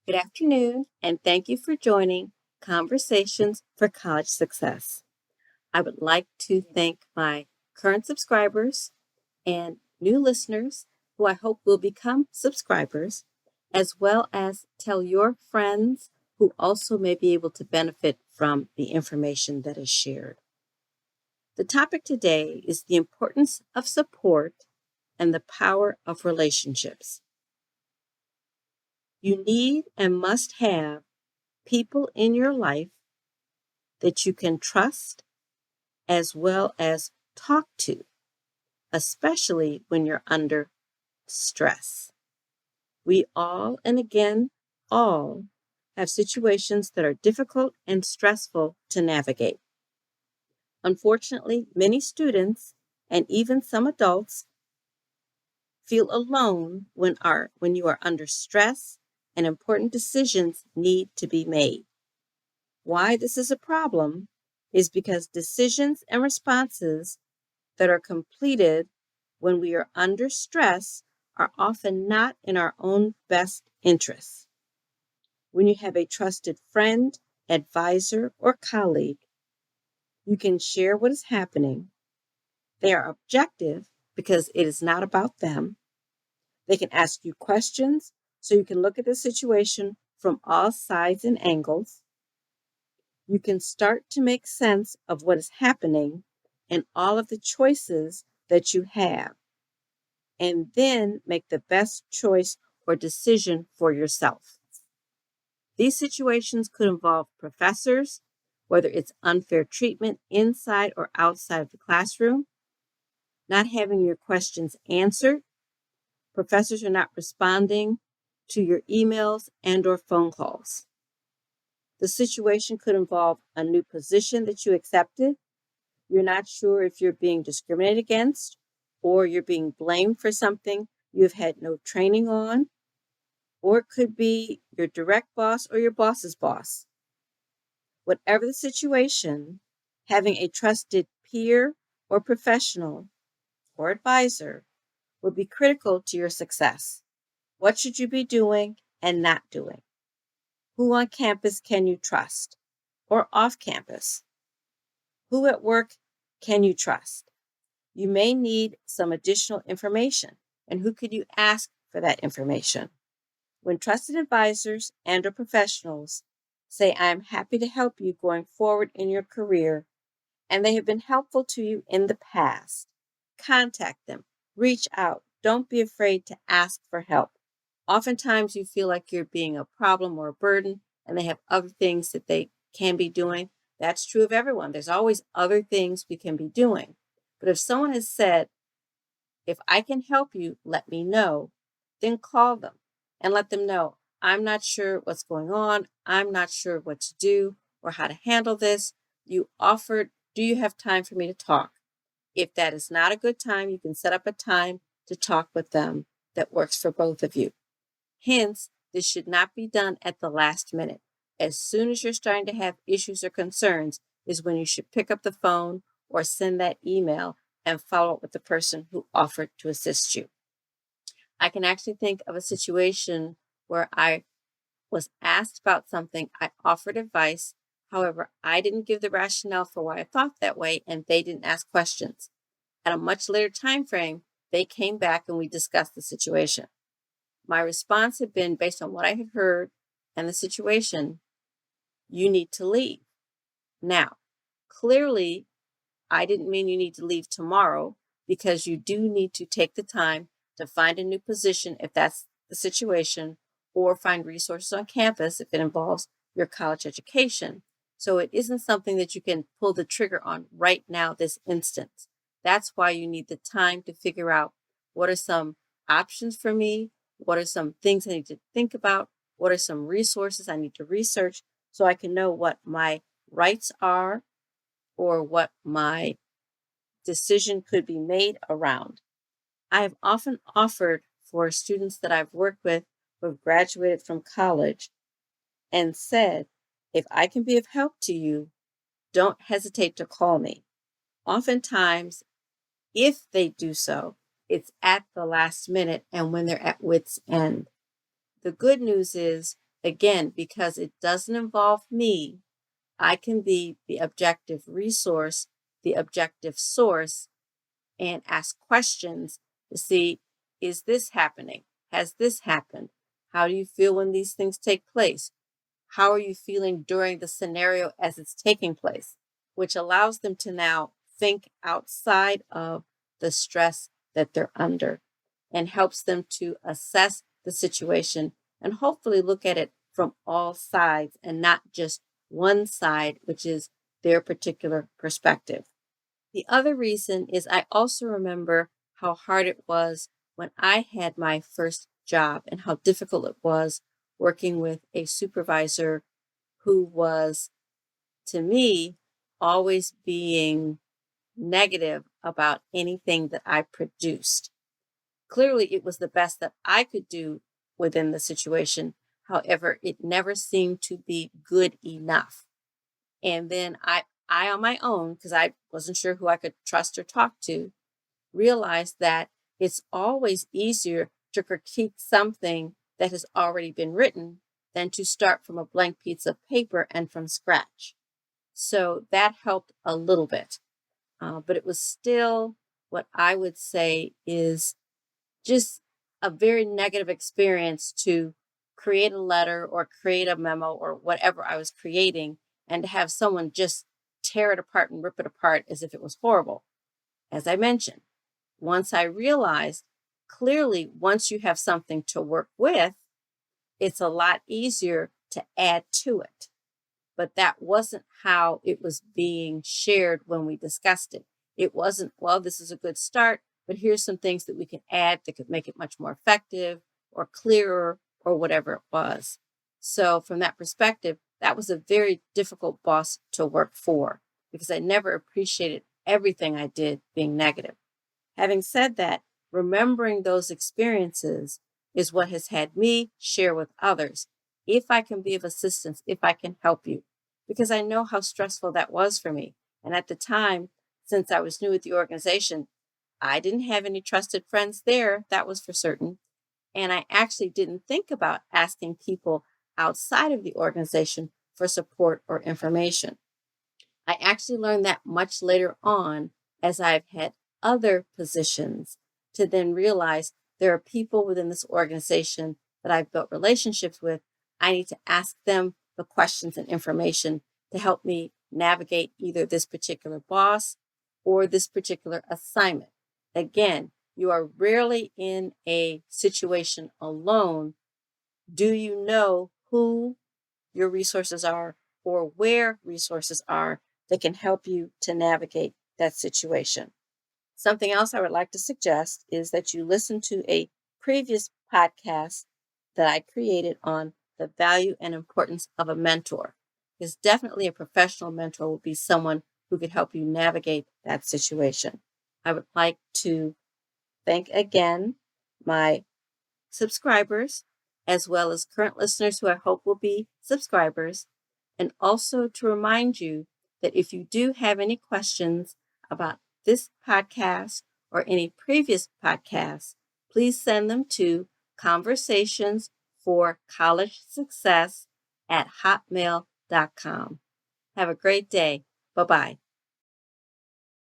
Good afternoon, and thank you for joining Conversations for College Success. I would like to thank my current subscribers and new listeners who I hope will become subscribers, as well as tell your friends who also may be able to benefit from the information that is shared. The topic today is the importance of support and the power of relationships. You need and must have people in your life that you can trust as well as talk to, especially when you're under stress. We all, and again, all, have situations that are difficult and stressful to navigate. Unfortunately, many students and even some adults feel alone when you are under stress and important decisions need to be made. Why this is a problem is because decisions and responses that are completed when we are under stress are often not in our own best interests. When you have a trusted friend, advisor, or colleague, you can share what is happening. They are objective because it is not about them. They can ask you questions so you can look at the situation from all sides and angles. You can start to make sense of what is happening and all of the choices that you have, and then make the best choice or decision for yourself. These situations could involve professors, whether it's unfair treatment inside or outside of the classroom, not having your questions answered, professors are not responding to your emails and or phone calls. The situation could involve a new position that you accepted. You're not sure if you're being discriminated against or you're being blamed for something you've had no training on, or it could be your direct boss or your boss's boss. Whatever the situation, having a trusted peer or professional or advisor will be critical to your success. What should you be doing and not doing? Who on campus can you trust? Or off campus? Who at work can you trust? You may need some additional information, and who could you ask for that information? When trusted advisors and or professionals say, I am happy to help you going forward in your career, and they have been helpful to you in the past, contact them, reach out. Don't be afraid to ask for help. Oftentimes you feel like you're being a problem or a burden, and they have other things that they can be doing. That's true of everyone. There's always other things we can be doing. But if someone has said, if I can help you, let me know, then call them and let them know, I'm not sure what's going on. I'm not sure what to do or how to handle this. You offered, do you have time for me to talk? If that is not a good time, you can set up a time to talk with them that works for both of you. Hence, this should not be done at the last minute. As soon as you're starting to have issues or concerns is when you should pick up the phone or send that email and follow up with the person who offered to assist you. I can actually think of a situation where I was asked about something, I offered advice. However, I didn't give the rationale for why I thought that way, and they didn't ask questions. At a much later time frame, they came back and we discussed the situation. My response had been based on what I had heard and the situation, you need to leave. Now, clearly, I didn't mean you need to leave tomorrow, because you do need to take the time to find a new position if that's the situation, or find resources on campus if it involves your college education. So it isn't something that you can pull the trigger on right now, this instance. That's why you need the time to figure out, what are some options for me? What are some things I need to think about? What are some resources I need to research so I can know what my rights are or what my decision could be made around. I have often offered for students that I've worked with who have graduated from college and said, if I can be of help to you, don't hesitate to call me. Oftentimes, if they do so, it's at the last minute and when they're at wit's end. The good news is Again, because it doesn't involve me, I can be the objective resource, the objective source, and ask questions to see, is this happening? Has this happened? How do you feel when these things take place? How are you feeling during the scenario as it's taking place? Which allows them to now think outside of the stress that they're under and helps them to assess the situation and hopefully look at it from all sides and not just one side, which is their particular perspective. The other reason is I also remember how hard it was when I had my first job and how difficult it was working with a supervisor who was, to me, always being negative about anything that I produced. Clearly, it was the best that I could do within the situation. However, it never seemed to be good enough. And then I on my own, because I wasn't sure who I could trust or talk to, realized that it's always easier to critique something that has already been written than to start from a blank piece of paper and from scratch. So that helped a little bit. But it was still what I would say is just a very negative experience to create a letter or create a memo or whatever I was creating and to have someone just tear it apart and rip it apart as if it was horrible. As I mentioned, once I realized clearly, once you have something to work with, it's a lot easier to add to it. But that wasn't how it was being shared when we discussed it. It wasn't, well, this is a good start, but here's some things that we can add that could make it much more effective or clearer or whatever it was. So from that perspective, that was a very difficult boss to work for because I never appreciated everything I did being negative. Having said that, remembering those experiences is what has had me share with others if I can be of assistance, if I can help you, because I know how stressful that was for me. And at the time, since I was new at the organization, I didn't have any trusted friends there, that was for certain. And I actually didn't think about asking people outside of the organization for support or information. I actually learned that much later on as I've had other positions to then realize there are people within this organization that I've built relationships with. I need to ask them the questions and information to help me navigate either this particular boss or this particular assignment. Again, you are rarely in a situation alone. Do you know who your resources are or where resources are that can help you to navigate that situation? Something else I would like to suggest is that you listen to a previous podcast that I created on the value and importance of a mentor. Because definitely a professional mentor will be someone who could help you navigate that situation. I would like to thank again my subscribers, as well as current listeners who I hope will be subscribers, and also to remind you that if you do have any questions about this podcast or any previous podcasts, please send them to conversationsforcollegesuccess@hotmail.com. Have a great day. Bye-bye.